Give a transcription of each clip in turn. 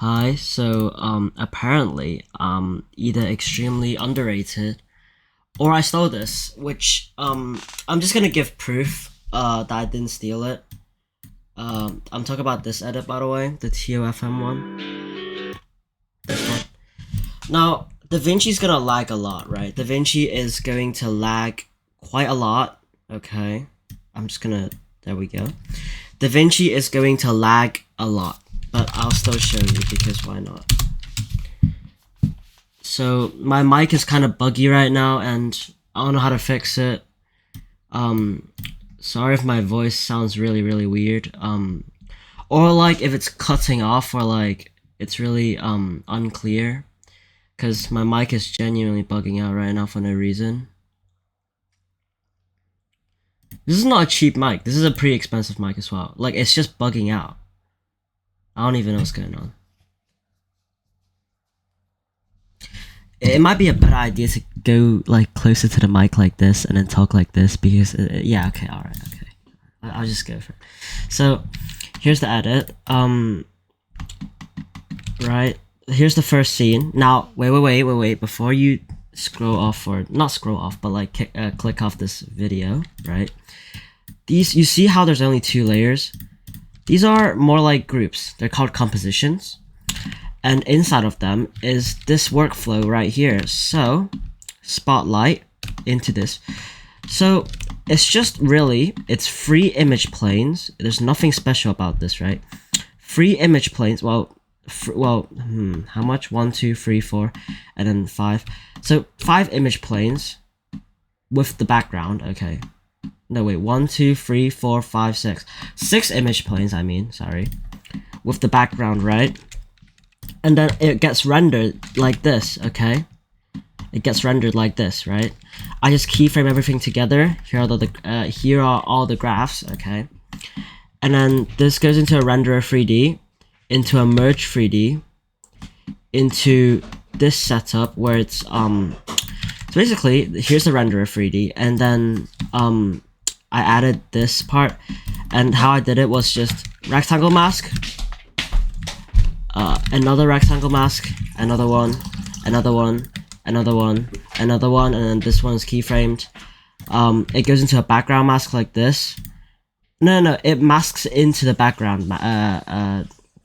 Hi, apparently either extremely underrated or I stole this, which I'm just gonna give proof that I didn't steal it. I'm talking about this edit, by the way, the TOFM one. This one. Now, DaVinci's gonna lag a lot, right? DaVinci is going to lag quite a lot. Okay. I'm just gonna there we go. DaVinci is going to lag a lot, but I'll still show you because why not? So my mic is kind of buggy right now and I don't know how to fix it. Sorry if my voice sounds really weird. Or like if it's cutting off or like it's really unclear, because my mic is genuinely bugging out right now for no reason. This is not a cheap mic. This is a pretty expensive mic as well. Like, it's just bugging out. I don't even know what's going on. It might be a better idea to go like closer to the mic like this and then talk like this because yeah, okay, all right, okay. I'll just go for it. So here's the edit. Right. Here's the first scene. Now, wait. Before you scroll off, or not scroll off, but like click off this video, right? These, you see how there's only 2 layers? These are more like groups. They're called compositions. And inside of them is this workflow right here. So, spotlight into this. So, it's just really, it's free image planes. There's nothing special about this, right? Free image planes, how much? 1, 2, 3, 4, and then 5. So 5 image planes with the background. Okay. No, wait. 1, 2, 3, 4, 5, 6. 6 image planes. I mean, sorry, with the background, right? And then it gets rendered like this. Okay. It gets rendered like this, right? I just keyframe everything together. Here are all the graphs. Okay. And then this goes into a renderer 3D. Into a merge 3D, into this setup where it's so basically here's the renderer 3D, and then I added this part, and how I did it was just rectangle mask, another rectangle mask, another one, and then this one's keyframed. It goes into a background mask like this. No, it masks into the background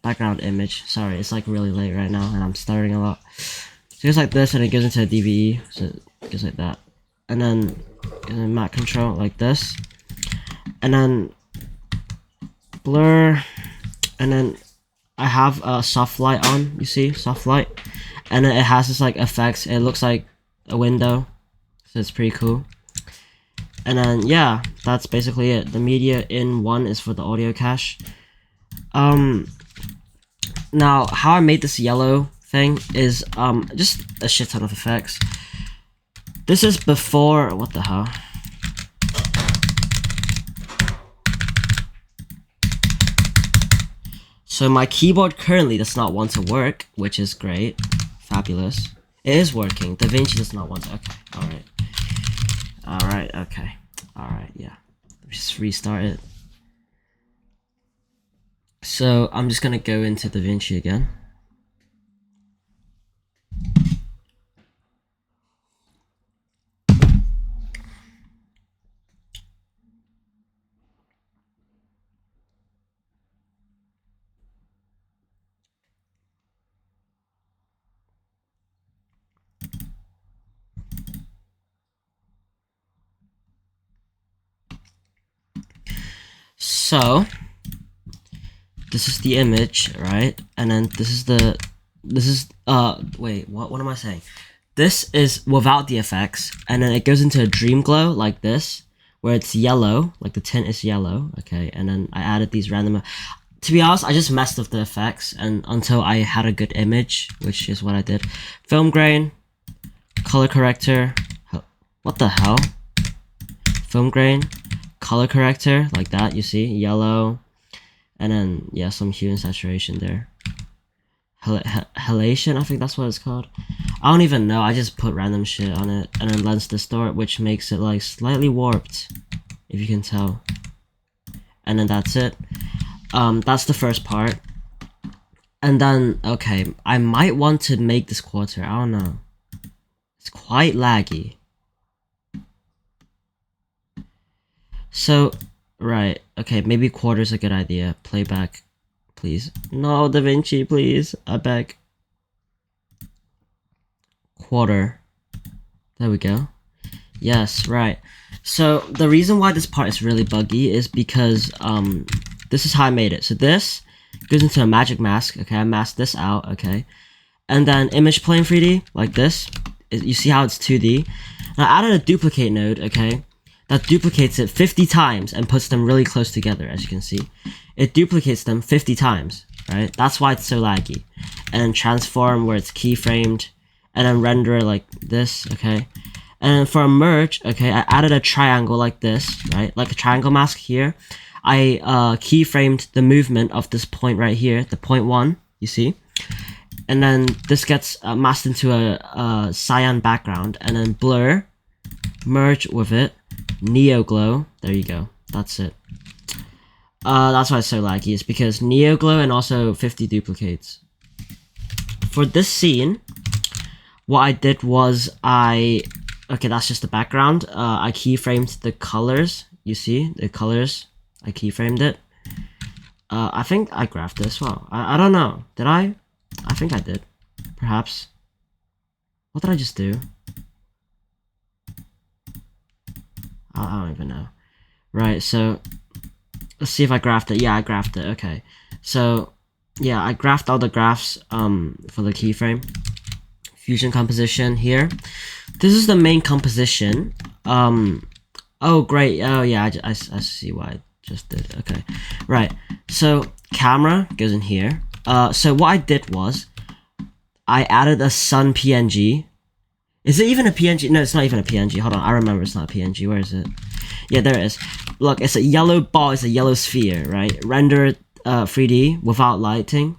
background image. Sorry, it's like really late right now and I'm stuttering a lot. So it goes like this and it goes into a DVE, so it goes like that. And then matte control like this. And then blur. And then I have a soft light on, you see, soft light. And then it has this like effects. It looks like a window. So it's pretty cool. And then yeah, that's basically it. The media in 1 is for the audio cache. Now, how I made this yellow thing is just a shit ton of effects. This is before, what the hell? So my keyboard currently does not want to work, which is great, fabulous. It is working. DaVinci does not want to. Okay, all right, yeah. Just restart it. So I'm just gonna go into DaVinci again. So this is the image, right? And then wait, what am I saying? This is without the effects, and then it goes into a dream glow like this, where it's yellow, like the tint is yellow, okay? And then I added these random, to be honest, I just messed with the effects and until I had a good image, which is what I did. Film grain, color corrector, what the hell? Film grain, color corrector, like that, you see, yellow. And then, yeah, some hue and saturation there. Halation, I think that's what it's called. I don't even know, I just put random shit on it. And then lens distort, which makes it like slightly warped, if you can tell. And then that's it. That's the first part. And then, okay, I might want to make this quarter. I don't know. It's quite laggy. So, right. Okay, maybe quarter's a good idea. Playback, please. No, DaVinci, please. I beg. Quarter. There we go. Yes, right. So, the reason why this part is really buggy is because, this is how I made it. So this goes into a magic mask. Okay, I masked this out. Okay. And then image plane 3D, like this. You see how it's 2D? And I added a duplicate node, okay? That duplicates it 50 times and puts them really close together, as you can see. It duplicates them 50 times, right? That's why it's so laggy. And then transform where it's keyframed. And then render like this, okay? And for a merge, okay, I added a triangle like this, right? Like a triangle mask here. I keyframed the movement of this point right here, the point 1, you see? And then this gets masked into a cyan background, and then blur, merge with it, neo glow, there you go, that's it. That's why it's so laggy, it's because neo glow and also 50 duplicates. For this scene, what I did was okay, that's just the background. I keyframed the colors, you see, the colors, I keyframed it. I think I graphed it as well. I don't know, did I? I think I did. Perhaps. What did I just do? I don't even know. Right, so let's see if I graphed it. Yeah, I graphed it. Okay. So yeah, I graphed all the graphs for the keyframe. Fusion composition here. This is the main composition. Oh great. Oh yeah, I see why I just did. Okay. Right. So camera goes in here. So what I did was, I added a sun PNG. Is it even a PNG? No, it's not even a PNG. Hold on, I remember it's not a PNG. Where is it? Yeah, there it is. Look, it's a yellow ball. It's a yellow sphere, right? Rendered 3D without lighting.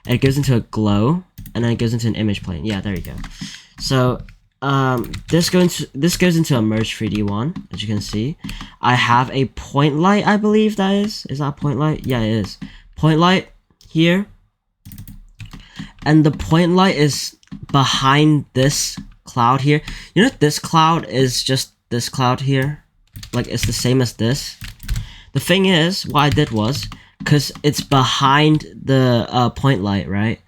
And it goes into a glow, and then it goes into an image plane. Yeah, there you go. So this goes into a merge 3D one, as you can see. I have a point light, I believe that is. Is that a point light? Yeah, it is. Point light here, and the point light is behind this cloud here. You know, this cloud is just this cloud here, like it's the same as this. The thing is, what I did was, because it's behind the point light, right?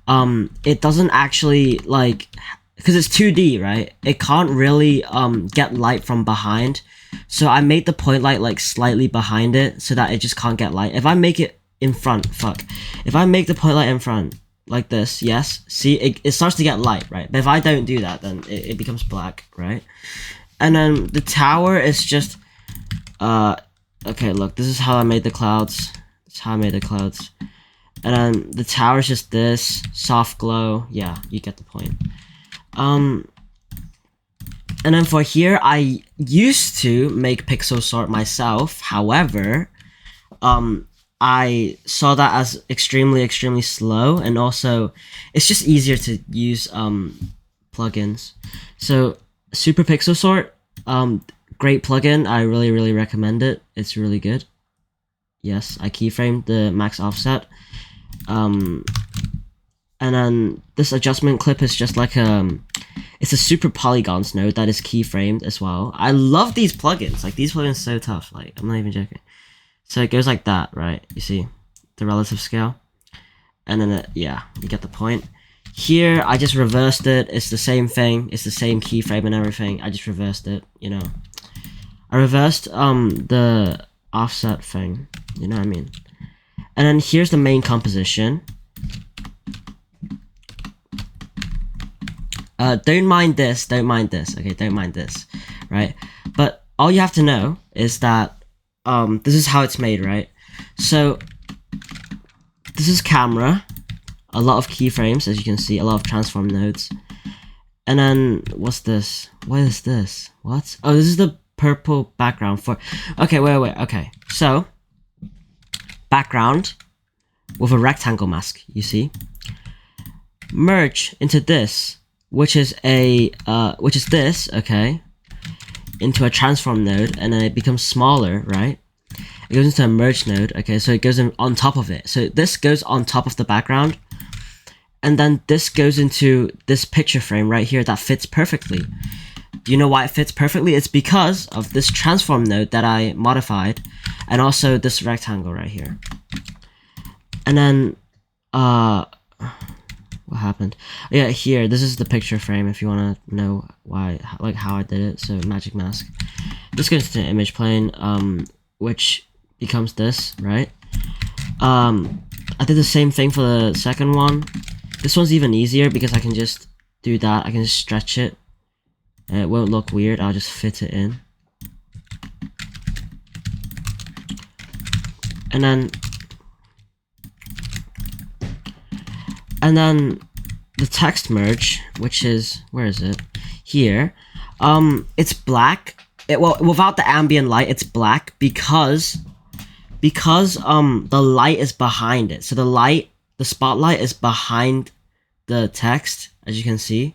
It doesn't actually, like, because it's 2D, right? It can't really get light from behind. So I made the point light like slightly behind it so that it just can't get light. If I make it in front, if I make the point light in front like this, yes, see, it starts to get light, right? But if I don't do that, then it becomes black, right? And then the tower is just okay, look, this is how I made the clouds. That's how I made the clouds. And then the tower is just this soft glow. Yeah, you get the point. And then for here, I used to make pixel sort myself. However, I saw that as extremely slow, and also it's just easier to use plugins. So Super Pixel Sort, great plugin. I really recommend it. It's really good. Yes, I keyframed the max offset. And then this adjustment clip is just like it's a super polygons node that is keyframed as well. I love these plugins. Like, these plugins are so tough. Like, I'm not even joking. So it goes like that, right? You see the relative scale, and then yeah, you get the point. Here, I just reversed it. It's the same thing. It's the same keyframe and everything. I just reversed it. You know, I reversed the offset thing. You know what I mean? And then here's the main composition. Don't mind this. Okay, don't mind this, right? But all you have to know is that this is how it's made, right? So this is camera, a lot of keyframes, as you can see, a lot of transform nodes. And then what's this? What is this? What? Oh, this is the purple background for. Okay, wait. Okay, so background with a rectangle mask. You see, merge into this, which is this. Okay. Into a transform node, and then it becomes smaller, right? it goes into a merge node. Okay, so it goes in on top of it. So this goes on top of the background, and then this goes into this picture frame right here that fits perfectly. Do you know why it fits perfectly? It's because of this transform node that I modified, and also this rectangle right here. And then, what happened? Yeah, here, this is the picture frame if you want to know why, like how I did it. So magic mask. This goes to the image plane, which becomes this, right? I did the same thing for the second one. This one's even easier because I can just do that. I can just stretch it. And it won't look weird. I'll just fit it in. And then the text merge, which is, where is it? Here. It's black. Well, without the ambient light, it's black because the light is behind it. So the spotlight is behind the text, as you can see.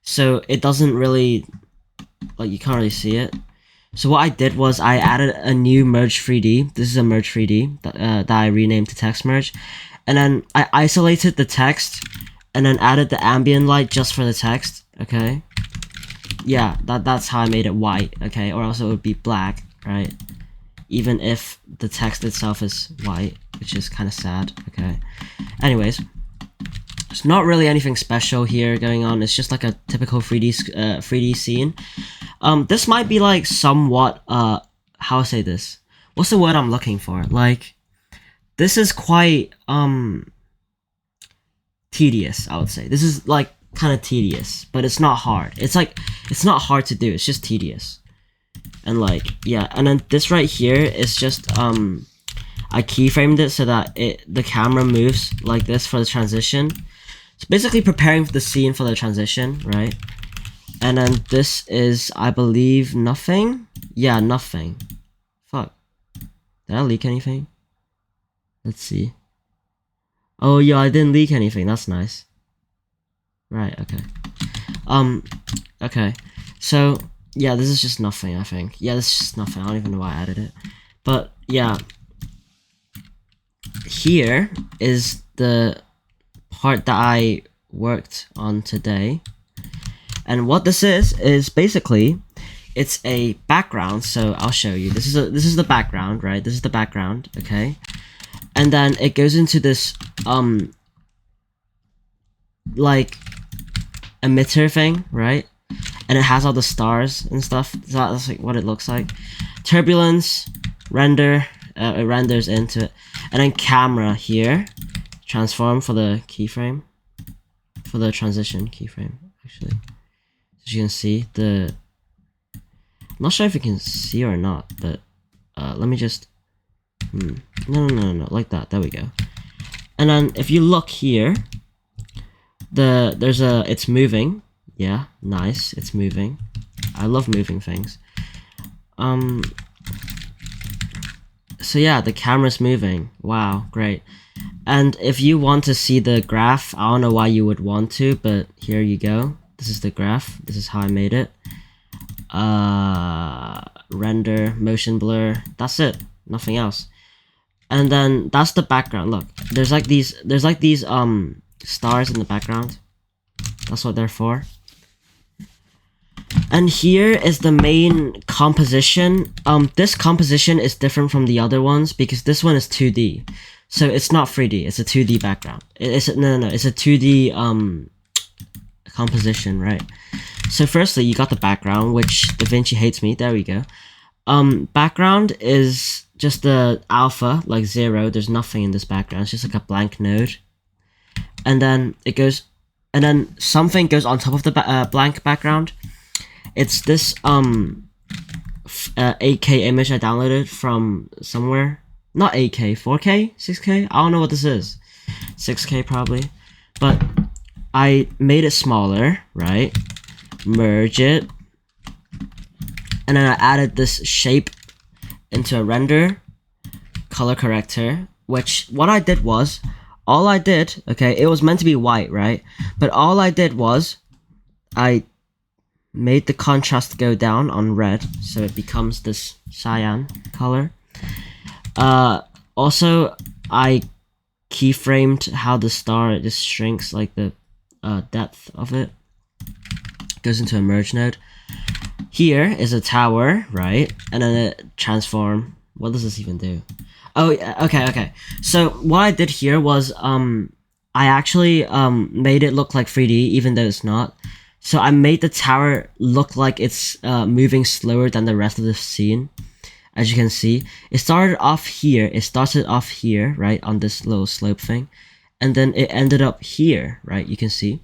So it doesn't really, like, you can't really see it. So what I did was I added a new merge 3D. This is a merge 3D that I renamed to text merge. And then I isolated the text and then added the ambient light just for the text, okay? Yeah, that's how I made it white, okay? Or else it would be black, right? Even if the text itself is white, which is kind of sad, okay? Anyways, there's not really anything special here going on. It's just like a typical 3D scene. This might be like somewhat, how I say this? What's the word I'm looking for? Like, this is quite, tedious, I would say. This is like kind of tedious, but it's not hard. It's like, it's not hard to do. It's just tedious. And like, yeah, and then this right here is just, I keyframed it so that the camera moves like this for the transition. It's basically preparing the scene for the transition, right? And then this is, I believe, nothing? Yeah, nothing. Fuck. Did I leak anything? Let's see. Oh, yeah, I didn't leak anything. That's nice. Right, okay. Okay. So, yeah, this is just nothing, I think. Yeah, this is just nothing. I don't even know why I added it. But, yeah. Here is the part that I worked on today. And what this is basically, it's a background. So I'll show you. This is the background, right? This is the background, okay? And then it goes into this like emitter thing, right? And it has all the stars and stuff. So that's like what it looks like. Turbulence, render, it renders into it. And then camera here, transform for the keyframe, for the transition keyframe, actually. As you can see, I'm not sure if you can see or not, but let me just, no, like that, there we go. And then if you look here, it's moving. Yeah, nice, it's moving. I love moving things. So yeah, the camera's moving. Wow, great. And if you want to see the graph, I don't know why you would want to, but here you go. This is the graph. This is how I made it. Render, motion blur. That's it. Nothing else. And then that's the background. Look, there's like these stars in the background. That's what they're for. And here is the main composition. This composition is different from the other ones because this one is 2D. So it's not 3D, it's a 2D background. It's a 2D composition, right? So firstly, you got the background, which DaVinci hates me. There we go. Background is just the alpha, like 0. There's nothing in this background. It's just like a blank node. And then it goes, and then something goes on top of the blank background. It's this 8K image I downloaded from somewhere. Not 8K, 4K, 6K. I don't know what this is. 6K probably. But I made it smaller, right? Merge it. And then I added this shape into a render color corrector, which what I did was, okay, it was meant to be white, right? But all I did was I made the contrast go down on red, so it becomes this cyan color. Also, I keyframed how the star just shrinks, like the depth of it goes into a merge node. Here is a tower, right? And then a transform. What does this even do? Oh, okay. So what I did here was I actually made it look like 3D even though it's not. So I made the tower look like it's moving slower than the rest of the scene. As you can see, it started off here. It started off here, right, on this little slope thing, and then it ended up here, right? You can see.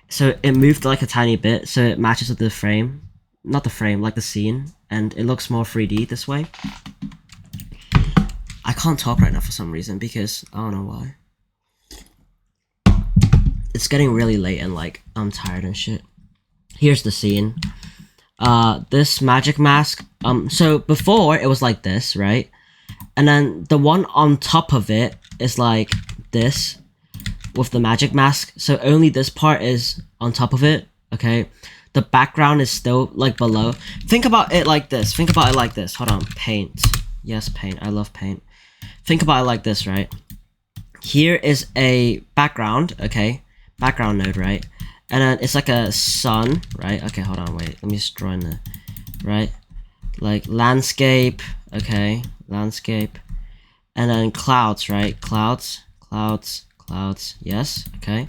So it moved like a tiny bit, so it matches with the frame, not the frame, like the scene, and it looks more 3D this way. I can't talk right now for some reason because I don't know why. It's getting really late and like I'm tired and shit. Here's the scene. This magic mask. So before it was like this, right? And then the one on top of it is like this with the magic mask. So only this part is on top of it. Okay. The background is still like below. Think about it like this. Think about it like this. Hold on. Paint. Yes, paint. I love paint. Think about it like this, right? Here is a background. Okay. Background node, right? And then it's like a sun, right? Okay, hold on, wait. Let me just draw in the, right? Like landscape, okay, landscape. And then clouds, right? Clouds, yes, okay.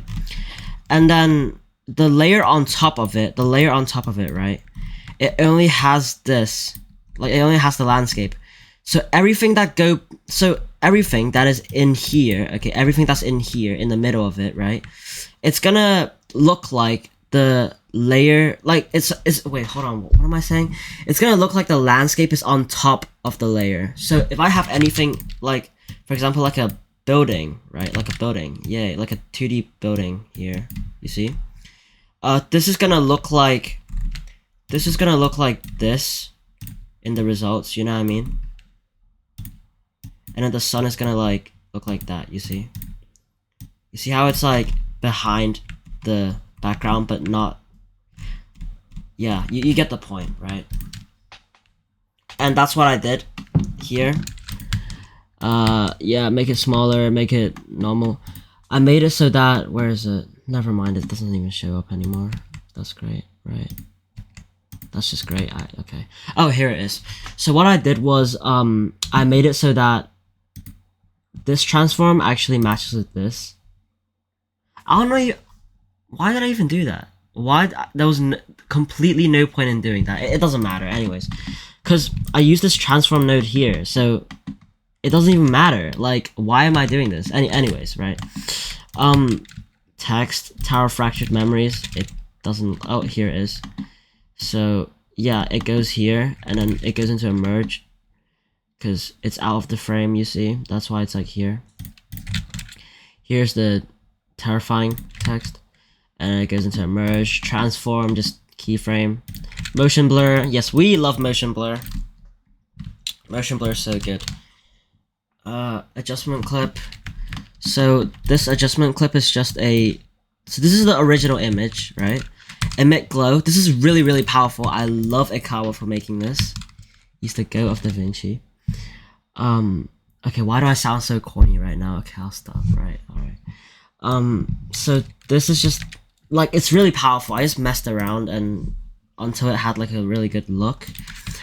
And then the layer on top of it, right? It only has this, like it only has the landscape. So everything that is in here, okay, everything that's in here, in the middle of it, right? It's gonna look like the layer, like it's wait, hold on, what am I saying? It's gonna look like the landscape is on top of the layer. So if I have anything like, for example, like a building, right? Like a building, yeah, like a 2D building here, you see? This is gonna look like this in the results, you know what I mean? And then the sun is gonna like look like that, you see? You see how it's like behind the background but not, yeah, you get the point, right? And that's what I did here. Yeah, make it smaller, make it normal. I made it so that, where is it? Never mind, it doesn't even show up anymore. That's great, right? That's just great. Okay. Oh, here it is. So what I did was I made it so that this transform actually matches with this. I don't know. Why did I even do that? Why? There was completely no point in doing that. It doesn't matter, anyways, because I use this transform node here, so it doesn't even matter. Like, why am I doing this? Anyways, right? Text tower fractured memories. It doesn't. Oh, here it is. So yeah, it goes here, and then it goes into a merge, because it's out of the frame. You see, that's why it's like here. Here's the terrifying text, and it goes into a merge, transform, just keyframe, motion blur. Yes, we love motion blur. Motion blur is so good. Adjustment clip. So this adjustment clip is just a, so this is the original image, right? Emit glow. This is really, really powerful. I love Ikawa for making this. He's the goat of Da Vinci. Okay, why do I sound so corny right now? Okay, I'll stop. Right, alright. So this is just, like, it's really powerful. I just messed around and until it had like a really good look.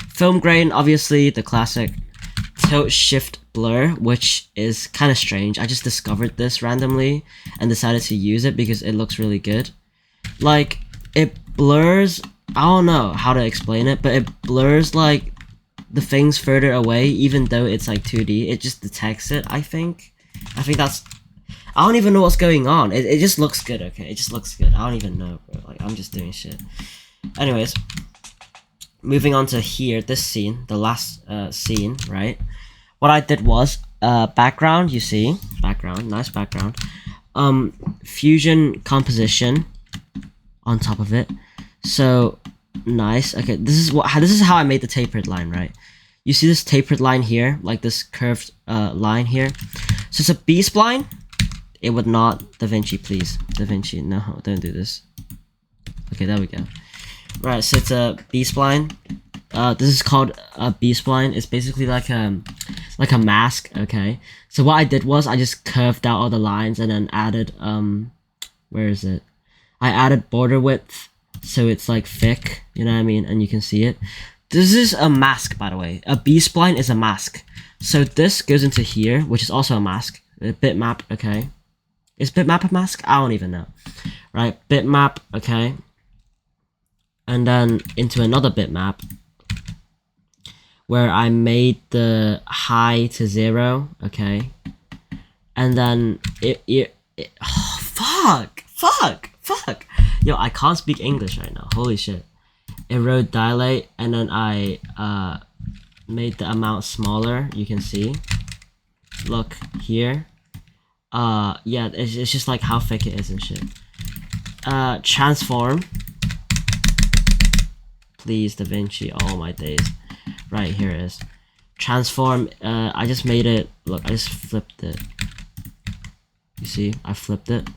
Film grain, obviously, the classic tilt shift blur, which is kind of strange. I just discovered this randomly and decided to use it because it looks really good. Like, it blurs, I don't know how to explain it, but it blurs like the things further away, even though it's like 2D. It just detects it, I think that's, I don't even know what's going on. It just looks good, okay? It just looks good. I don't even know, bro. Like, I'm just doing shit. Anyways, moving on to here, this scene, the last scene, right? What I did was, background, you see? Background, nice background. Fusion composition on top of it. So, nice. Okay, this is how I made the tapered line, right? You see this tapered line here? Like this curved line here? So it's a B-spline. It would not, Da Vinci, please. Da Vinci, no, don't do this. Okay, there we go. Right, so it's a B-spline. This is called a B-spline. It's basically like like a mask. Okay, so what I did was I just curved out all the lines and then added where is it? I added border width so it's like thick, you know what I mean, and you can see it. This is a mask, by the way. A B-spline is a mask. So this goes into here, which is also a mask. A bitmap, okay. Is bitmap a mask? I don't even know. Right, bitmap, okay. And then into another bitmap where I made the high to 0, okay. And then oh, fuck. Yo, I can't speak English right now. Holy shit. Erode dilate, and then I made the amount smaller. You can see. Look here. Yeah, it's just like how thick it is and shit. Transform. Please, DaVinci. Oh my days. Right, here it is. Transform. I just made it. Look, I just flipped it. You see, I flipped it.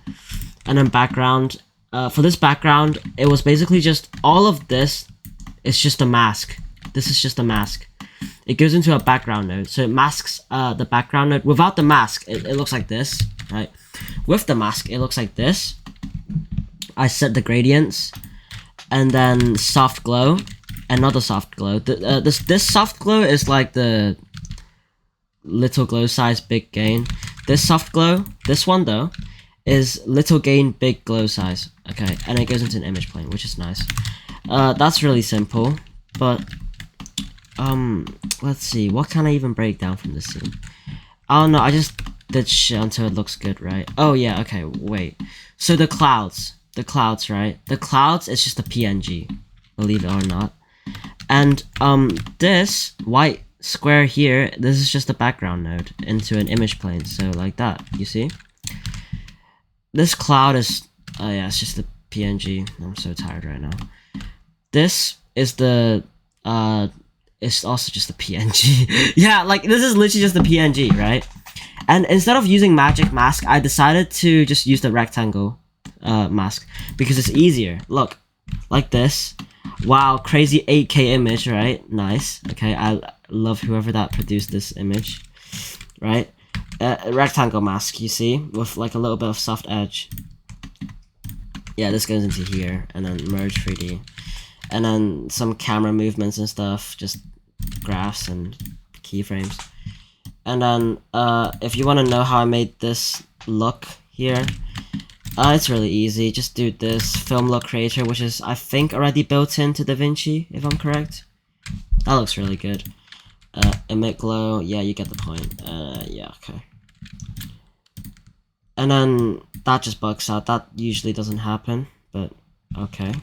And then background. For this background, it was basically just all of this. It's just a mask. This is just a mask. It goes into a background node, so it masks the background node. Without the mask, it looks like this, right? With the mask, it looks like this. I set the gradients, and then soft glow, another soft glow. This soft glow is like the little glow size, big gain. This soft glow, this one though, is little gain, big glow size. Okay, and it goes into an image plane, which is nice. That's really simple, but let's see, what can I even break down from this scene? Oh no, I just did shit until it looks good, right? Oh yeah, okay, wait. So the clouds, right? The clouds is just a PNG, believe it or not. And this white square here, this is just a background node into an image plane, so like that, you see? This cloud is, oh yeah, it's just a PNG. I'm so tired right now. This is the, it's also just a PNG. Yeah, like, this is literally just a PNG, right? And instead of using magic mask, I decided to just use the rectangle mask because it's easier. Look, like this. Wow, crazy 8K image, right? Nice. Okay, I love whoever that produced this image, right? Rectangle mask, you see, with like a little bit of soft edge. Yeah, this goes into here, and then merge 3D, and then some camera movements and stuff, just graphs and keyframes. And then if you want to know how I made this look here, it's really easy. Just do this film look creator, which is I think already built into DaVinci, if I'm correct. That looks really good. Emit glow, yeah, you get the point. Yeah, okay. And then that just bugs out. That usually doesn't happen, but okay.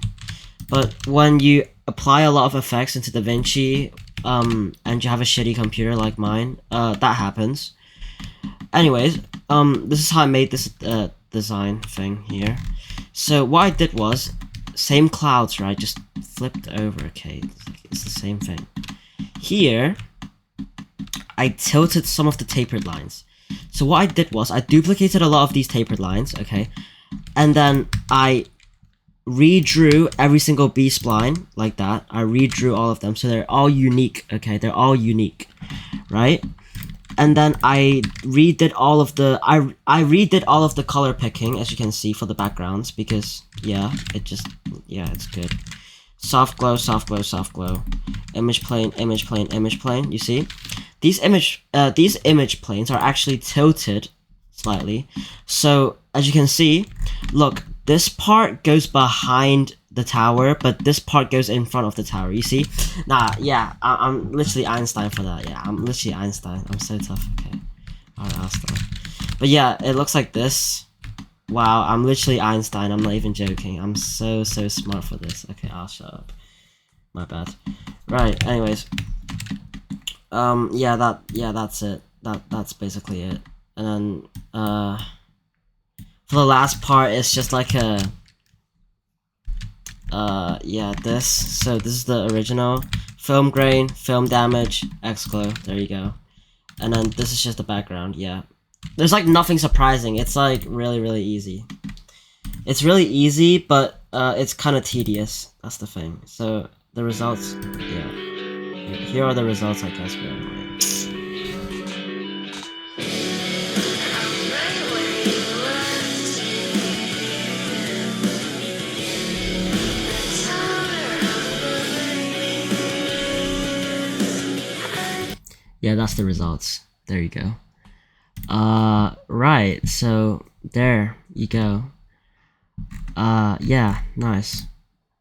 But when you apply a lot of effects into DaVinci, and you have a shitty computer like mine, that happens. Anyways, this is how I made this design thing here. So what I did was, same clouds, right? Just flipped over, okay? It's the same thing. Here, I tilted some of the tapered lines. So what I did was, I duplicated a lot of these tapered lines, okay? And then I redrew every single B-spline, like that. I redrew all of them, so they're all unique, okay? They're all unique, right? And then I redid all of the, I redid all of the color picking, as you can see, for the backgrounds, because, yeah, it just, yeah, it's good. Soft glow, soft glow, soft glow. Image plane, image plane, image plane, you see? These image planes are actually tilted slightly. So, as you can see, look, this part goes behind the tower, but this part goes in front of the tower, you see? Nah, yeah, I'm literally Einstein for that, yeah, I'm literally Einstein. I'm so tough, okay. Alright, I'll stop. But yeah, it looks like this. Wow, I'm literally Einstein, I'm not even joking. I'm so smart for this. Okay, I'll shut up. My bad. Right, anyways. Yeah, that's it. That's basically it. And then, for the last part, it's just like a, yeah, this. So this is the original. Film grain, film damage, X-glow, there you go. And then this is just the background, yeah. There's like nothing surprising, it's like really easy. It's really easy, but it's kind of tedious, that's the thing. So the results, yeah. Here are the results, I guess, really. Yeah, that's the results. There you go. Right, so there you go. Yeah, nice.